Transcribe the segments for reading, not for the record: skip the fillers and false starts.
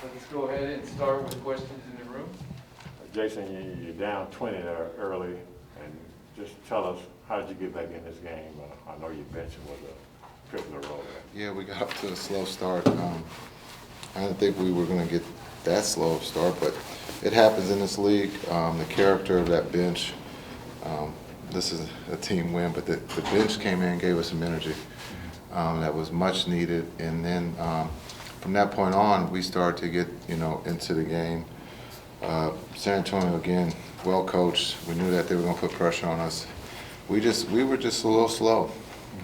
Let's go ahead and start with questions in the room. Jason, you're down 20 there early, and just tell us, how did you get back in this game? I know your bench was a pivotal role there. Yeah, we got up to a slow start. I didn't think we were going to get that slow of a start, but it happens in this league. The character of that bench, this is a team win, but the bench came in and gave us some energy that was much needed. And then from that point on, we started to get, into the game. San Antonio, again, well coached. We knew that they were going to put pressure on us. We were just a little slow,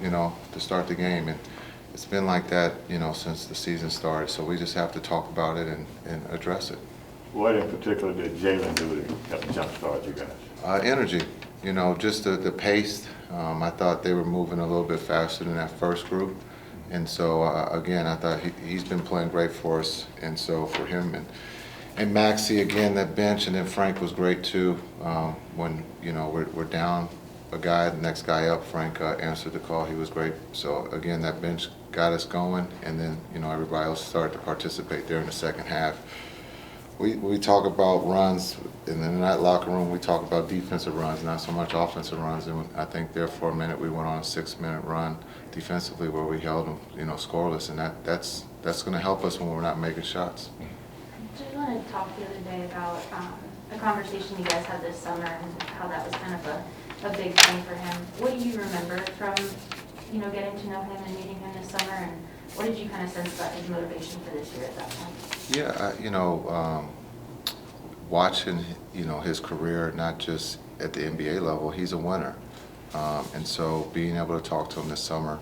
to start the game. And it's been like that, since the season started. So we just have to talk about it and address it. What in particular did Jalen do to help jumpstart you guys? Energy, just the pace. I thought they were moving a little bit faster than that first group. And so, again, I thought he's been playing great for us. And so for him and Maxey, again, that bench, and then Frank was great too. When, we're down a guy, the next guy up, Frank answered the call. He was great. So, again, that bench got us going. And then, everybody else started to participate there in the second half. We talk about runs, and in that locker room we talk about defensive runs, not so much offensive runs. And I think there for a minute we went on a 6-minute run defensively where we held them, scoreless, and that's going to help us when we're not making shots. Just want to talk the other day about a conversation you guys had this summer and how that was kind of a big thing for him. What do you remember from getting to know him and meeting him this summer, and what did you kind of sense about his motivation for this year at that point? Yeah, watching, his career, not just at the NBA level, he's a winner. And so being able to talk to him this summer,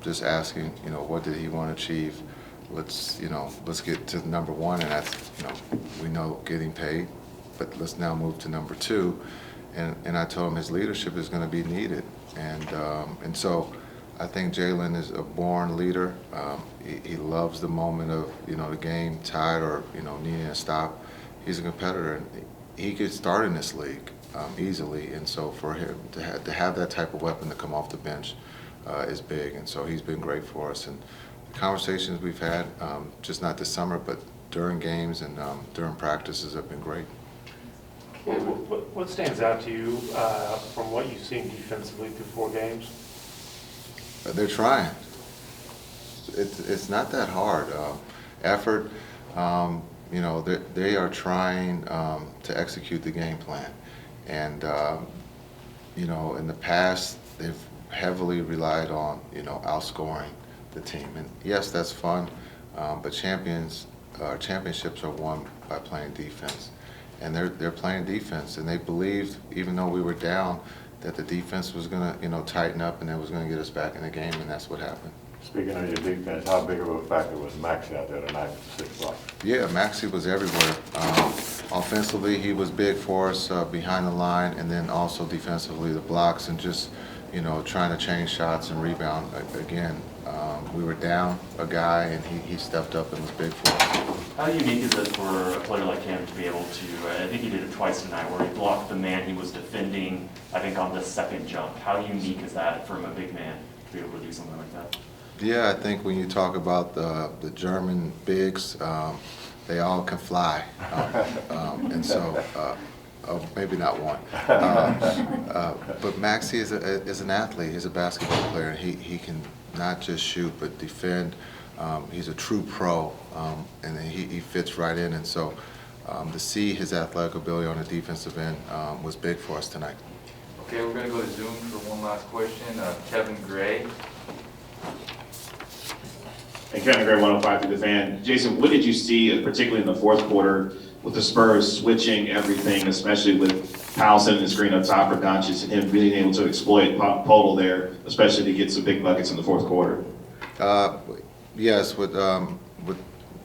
just asking, what did he want to achieve? Let's get to number one, and that's, we know getting paid, but let's now move to number two. And I told him his leadership is going to be needed. And so I think Jalen is a born leader. He loves the moment of, the game tied or, needing a stop. He's a competitor, and he could start in this league easily. And so for him to have that type of weapon to come off the bench is big. And so he's been great for us. And the conversations we've had, just not this summer, but during games and during practices have been great. What stands out to you from what you've seen defensively through 4 games? They're trying. It's not that hard. Effort, they are trying to execute the game plan. And, in the past, they've heavily relied on, outscoring the team. And yes, that's fun, but championships are won by playing defense. And they're playing defense, and they believed, even though we were down, that the defense was going to, tighten up and it was going to get us back in the game, and that's what happened. Speaking of your defense, how big of a factor was Maxey out there tonight with the 6 blocks? Yeah, Maxey was everywhere. Offensively, he was big for us behind the line, and then also defensively, the blocks and just, trying to change shots and rebound. Again, we were down a guy, and he stepped up and was big for us. How unique is it for a player like him to be able to, I think he did it twice tonight, where he blocked the man he was defending, I think, on the second jump. How unique is that from a big man to be able to do something like that? Yeah, I think when you talk about the German bigs, they all can fly. And so, maybe not one. But Maxey is an athlete. He's a basketball player. He can not just shoot, but defend. He's a true pro, and he fits right in. And so to see his athletic ability on the defensive end was big for us tonight. Okay, we're going to go to Zoom for one last question. Kevin Gray. Hey, Kevin Gray, 105 through the fan. Jason, what did you see, particularly in the fourth quarter, with the Spurs switching everything, especially with Powell setting the screen up top for Doncic and him being able to exploit Podol there, especially to get some big buckets in the fourth quarter? Yes, with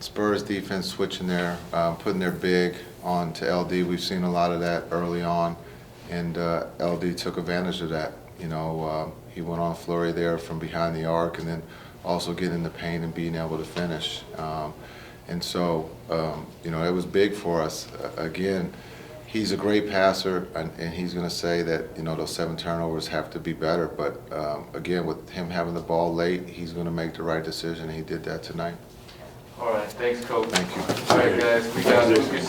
Spurs defense switching there, putting their big on to LD, we've seen a lot of that early on, and LD took advantage of that. He went on flurry there from behind the arc, and then also getting in the paint and being able to finish. And so, it was big for us. Again, he's a great passer, and he's going to say that, those 7 turnovers have to be better. But, again, with him having the ball late, he's going to make the right decision, and he did that tonight. All right, thanks, Coach. Thank you. All right, guys, we got Lucas